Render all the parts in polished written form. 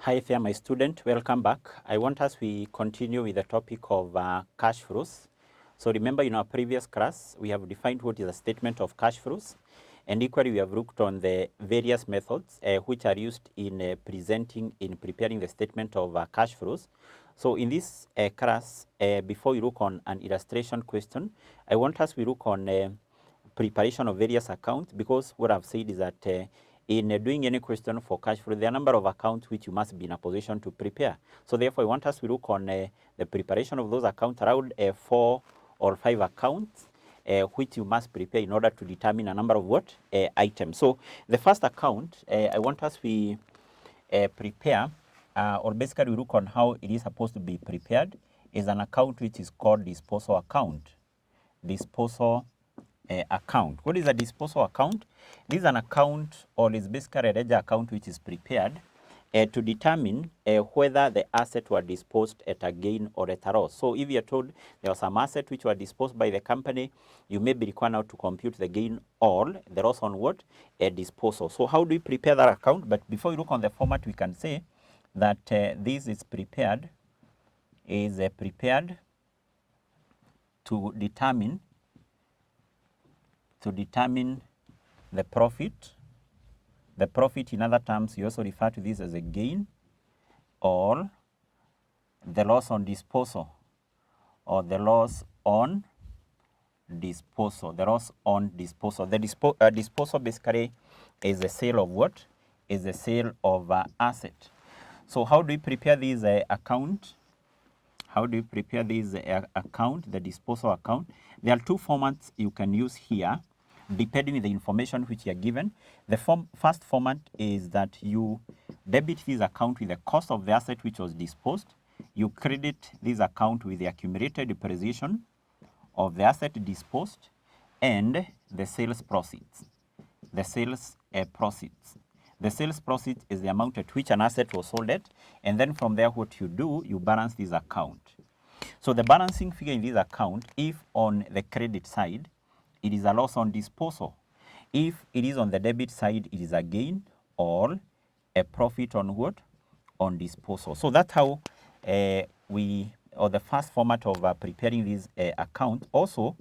Hi there, my student. Welcome back. I want us we continue with the topic of cash flows. So remember, in our previous class, we have defined what is a statement of cash flows, and equally we have looked on the various methods which are used in preparing the statement of cash flows. So in this class, before we look on an illustration question, I want us we look on preparation of various accounts, because what I've said is that in doing any question for cash flow, there are a number of accounts which you must be in a position to prepare. So therefore, I want us to look on the preparation of those accounts, around 4 or 5 accounts which you must prepare in order to determine a number of what items. So the first account, I want us to prepare, or basically look on how it is supposed to be prepared, is an account which is called disposal account. Disposal account. What is a disposal account? This is an account, or is basically a ledger account which is prepared to determine whether the asset were disposed at a gain or at a loss. So if you're told there was some asset which were disposed by the company, you may be required now to compute the gain or the loss on what? A disposal. So how do we prepare that account? But before we look on the format, we can say that this is prepared to determine the profit. The profit, in other terms, you also refer to this as a gain, or the loss on disposal, or the loss on disposal. The loss on disposal. The disposal basically is the sale of what? Is the sale of asset. So how do we prepare this account? How do you prepare this account, the disposal account? There are 2 formats you can use here, depending on the information which you are given. The first format is that you debit this account with the cost of the asset which was disposed. You credit this account with the accumulated depreciation of the asset disposed and the sales proceeds. The sales proceeds. The sales proceeds is the amount at which an asset was sold at, and then from there what you do, you balance this account. So the balancing figure in this account, if on the credit side, it is a loss on disposal. If it is on the debit side, it is a gain or a profit on what? On disposal. So that's how the first format of preparing this account. Also,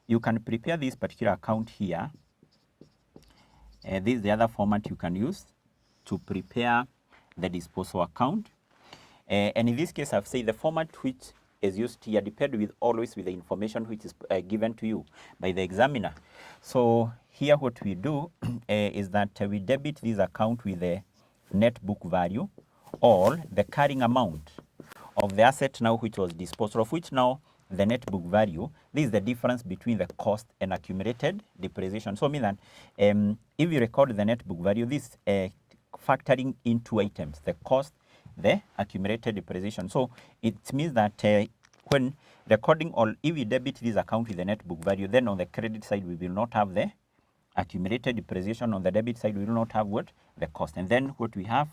you can prepare this particular account here. This is the other format you can use to prepare the disposal account. And in this case, I've said the format which is used here depends always with the information which is given to you by the examiner. So here what we do is that we debit this account with the net book value, or the carrying amount of the asset now which was disposed of, which now the net book value. This is the difference between the cost and accumulated depreciation. So mean that if you record the net book value, this factoring in 2 items, the cost, the accumulated depreciation. So it means that when recording, or if you debit this account with the net book value, then on the credit side we will not have the accumulated depreciation. On the debit side we will not have what? The cost. And then what we have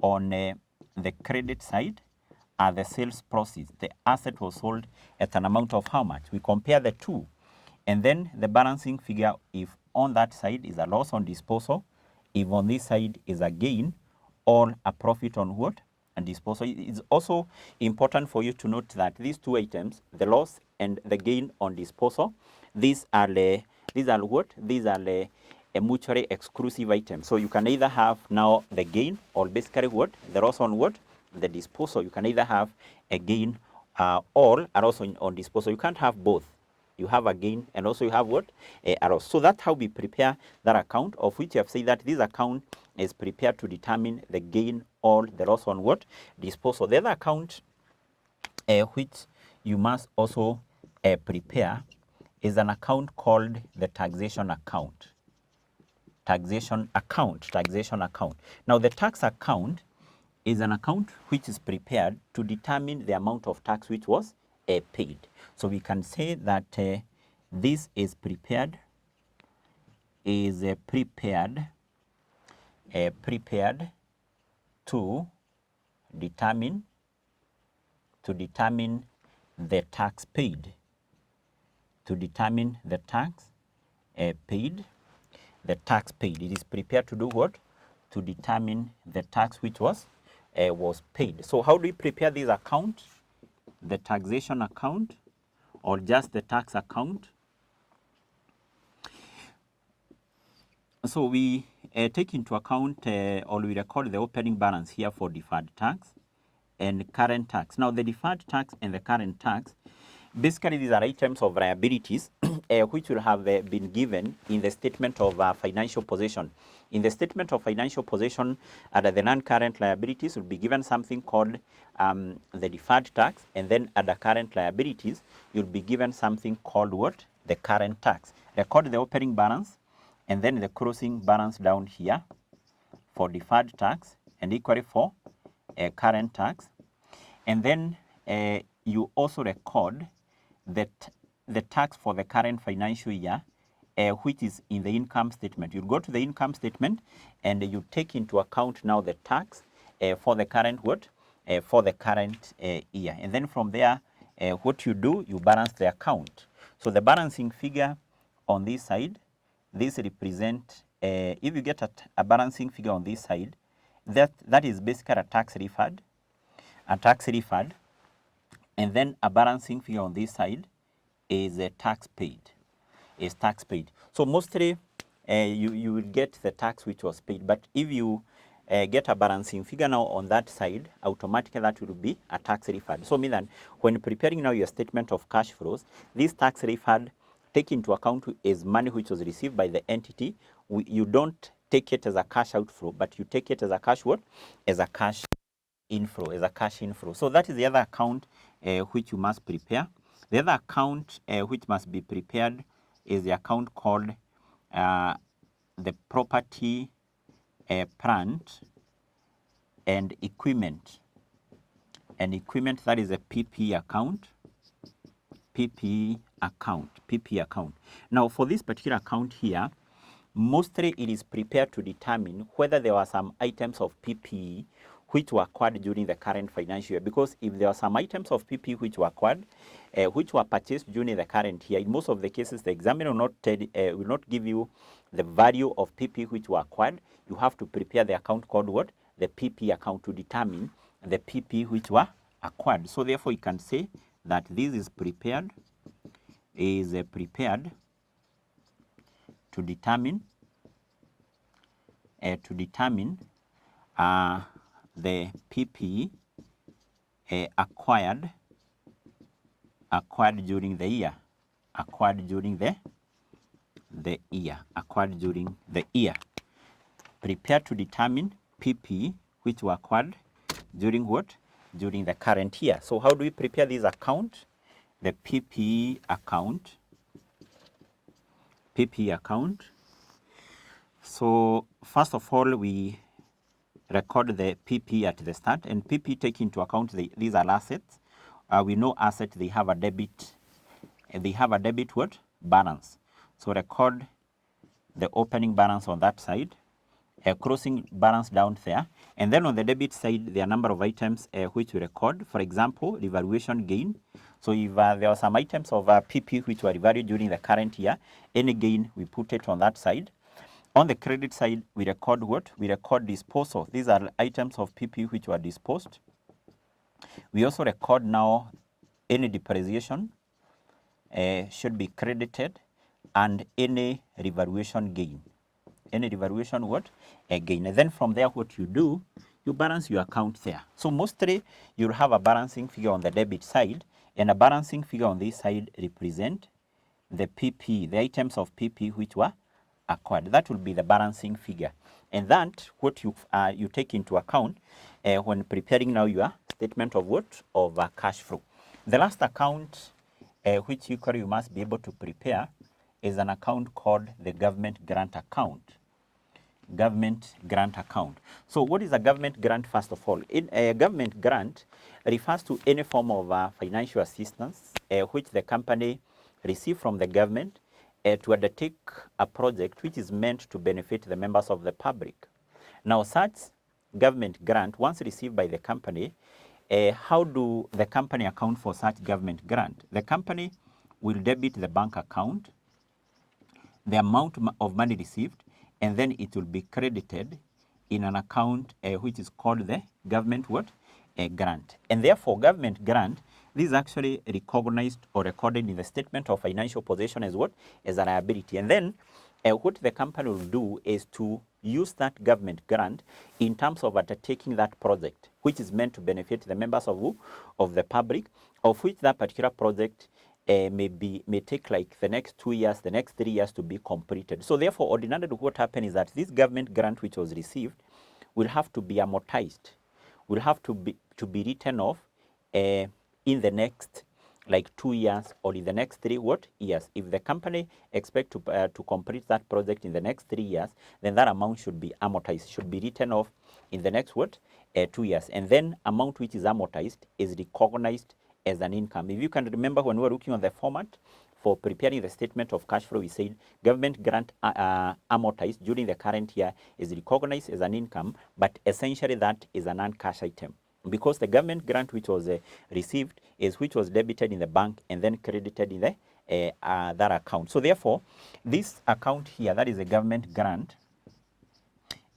on the credit side are the sales proceeds. The asset was sold at an amount of how much? We compare the two. And then the balancing figure, if on that side is a loss on disposal, if on this side is a gain or a profit on what? And disposal. It's also important for you to note that these 2 items, the loss and the gain on disposal, these are what? These are a mutually exclusive item. So you can either have now the gain, or basically what? The loss on what? The disposal. You can either have a gain or a loss on disposal. You can't have both. You have a gain and also you have what? A loss. So that's how we prepare that account, of which you have said that this account is prepared to determine the gain or the loss on what? Disposal. The other account which you must also prepare is an account called the taxation account. Taxation account. Now the tax account is an account which is prepared to determine the amount of tax which was paid. So we can say that this is prepared to determine the tax paid. the tax paid. It is prepared to do what? To determine the tax which was paid. So how do we prepare this account? The taxation account or just the tax account? So we take into account or we record the opening balance here for deferred tax and current tax. Now the deferred tax and the current tax, basically these are items of liabilities which will have been given in the statement of financial position. In the statement of financial position, the non-current liabilities will be given something called the deferred tax, and then the current liabilities, you'll be given something called what? The current tax. Record the opening balance and then the closing balance down here for deferred tax and equally for current tax. And then you also record that the tax for the current financial year, which is in the income statement. You go to the income statement and you take into account now the tax for the current what? For the current year. And then from there, what you do, you balance the account. So the balancing figure on this side, this represent, if you get a balancing figure on this side, that is basically a tax refund, and then a balancing figure on this side is a tax paid, So mostly you will get the tax which was paid, but if you get a balancing figure now on that side, automatically that will be a tax refund. So mean that when preparing now your statement of cash flows, this tax refund take into account is money which was received by the entity. You don't take it as a cash outflow, but you take it as a cash what? As a cash inflow, So that is the other account which you must prepare. The other account which must be prepared is the account called the property, plant, and equipment. That is a PPE account. PPE account. Now for this particular account here, mostly it is prepared to determine whether there were some items of PPE which were acquired during the current financial year. Because if there are some items of PPE which were acquired, which were purchased during the current year, in most of the cases, the examiner will not give you the value of PPE which were acquired. You have to prepare the account called what? The PPE account, to determine the PPE which were acquired. So therefore, you can say that this is prepared to determine the PPE acquired during the year, Prepared to determine PPE which were acquired during what? During the current year. So how do we prepare this account? The PPE account. So first of all, we record the PPE at the start, and PPE take into account these are assets. We know asset, they have a debit, what? Balance. So record the opening balance on that side, closing balance down there, and then on the debit side, there are a number of items which we record. For example, revaluation gain. So if there are some items of PPE which were revalued during the current year, any gain, we put it on that side. On the credit side, we record what? We record disposal. These are items of PPE which were disposed. We also record now any depreciation should be credited, and any revaluation gain. Any revaluation what? A gain. And then from there, what you do, you balance your account there. So mostly, you'll have a balancing figure on the debit side, and a balancing figure on this side represent the PPE, the items of PPE which were acquired. That will be the balancing figure. And that, what you take into account when preparing now your statement of what? Of cash flow. The last account which you must be able to prepare is an account called the government grant account. So what is a government grant, first of all? In a government grant refers to any form of financial assistance which the company receive from the government to undertake a project which is meant to benefit the members of the public. Now, such government grant, once received by the company, how do the company account for such government grant? The company will debit the bank account, the amount of money received, and then it will be credited in an account which is called the government what? A grant. And therefore, government grant, this is actually recognized or recorded in the statement of financial position as what? As a liability. And then what the company will do is to use that government grant in terms of undertaking that project, which is meant to benefit the members of who? Of the public, of which that particular project may take like the next 2 years, the next 3 years to be completed. So therefore, ordinarily what happened is that this government grant which was received will have to be amortized, will have to be written off in the next like 2 years or in the next 3 what? Years. If the company expect to complete that project in the next 3 years, then that amount should be amortized, should be written off in the next what? 2 years. And then amount which is amortized is recognized as an income. If you can remember when we were looking on the format for preparing the statement of cash flow, we said government grant amortized during the current year is recognized as an income, but essentially that is a non-cash item, because the government grant which was received is which was debited in the bank and then credited in the that account. So therefore, this account here, that is a government grant,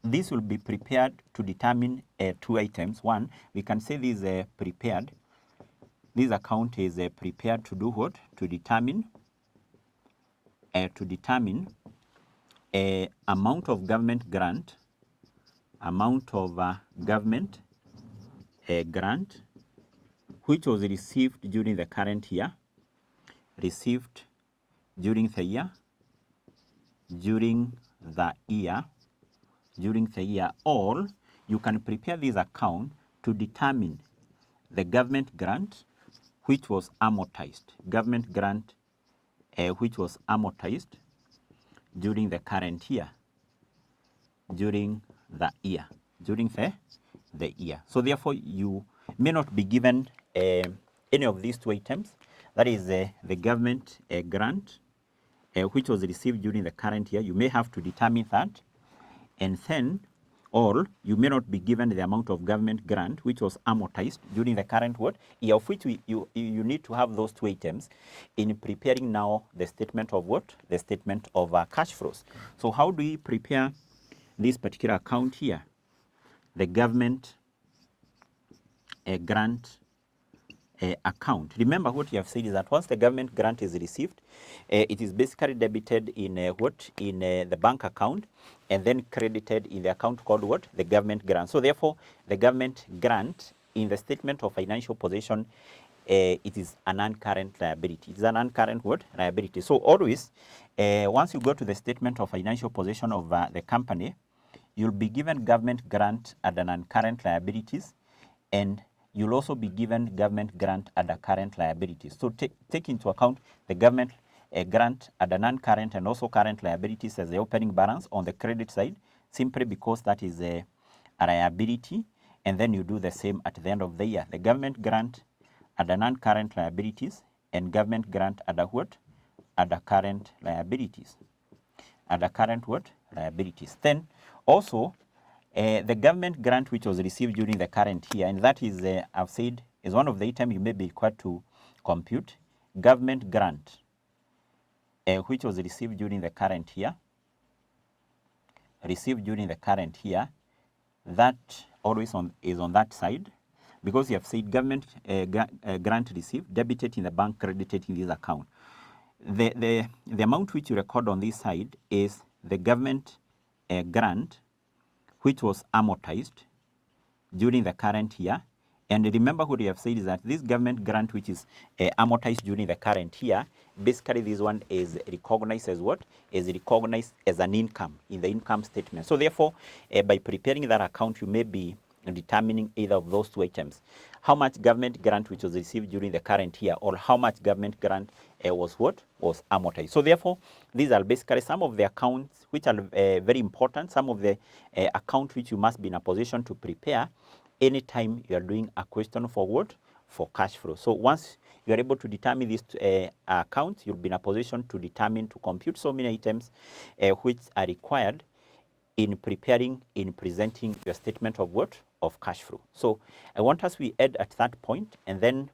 this will be prepared to determine 2 items. One, we can say this is prepared. This account is prepared to do what? To determine amount of government grant, grant which was received during the current year, or you can prepare this account to determine the government grant which was amortized, which was amortized during the current year, during the year. So therefore, you may not be given any of these 2 items. That is the government grant which was received during the current year. You may have to determine that, and then, or you may not be given the amount of government grant which was amortized during the current what? Year, of which you need to have those 2 items in preparing now the statement of what? The statement of cash flows. So how do we prepare this particular account here? The government grant account. Remember what you have said is that once the government grant is received, it is basically debited in the bank account and then credited in the account called what? The government grant. So therefore, the government grant in the statement of financial position, it is a non-current liability. It is a non-current what? Liability. So always, once you go to the statement of financial position of the company, you'll be given government grant under non-current liabilities, and you'll also be given government grant under current liabilities. So take into account the government grant under non-current and also current liabilities as the opening balance on the credit side, simply because that is a liability, and then you do the same at the end of the year. The government grant under non-current liabilities and government grant under what? Under current liabilities. Under current what? Liabilities. Then also, the government grant which was received during the current year, and that is, I've said, is one of the items you may be required to compute. Government grant which was received during the current year, that always is on that side, because you have said government grant received, debited in the bank, credited in this account. The amount which you record on this side is the government grant which was amortized during the current year. And remember what we have said is that this government grant which is amortized during the current year, basically this one is recognized as what? Is recognized as an income in the income statement. So therefore, by preparing that account, you may be determining either of those 2 items. How much government grant which was received during the current year, or how much government grant was what? Was amortized. So therefore, these are basically some of the accounts which are very important, some of the accounts which you must be in a position to prepare anytime you are doing a question for what? For cash flow. So once you are able to determine these accounts, you'll be in a position to determine, to compute so many items which are required in preparing, in presenting your statement of what? Of cash flow. So I want us we end at that point, and then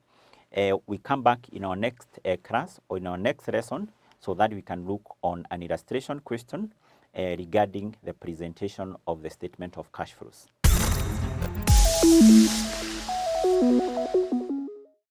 we come back in our next class or in our next lesson, so that we can look on an illustration question regarding the presentation of the statement of cash flows.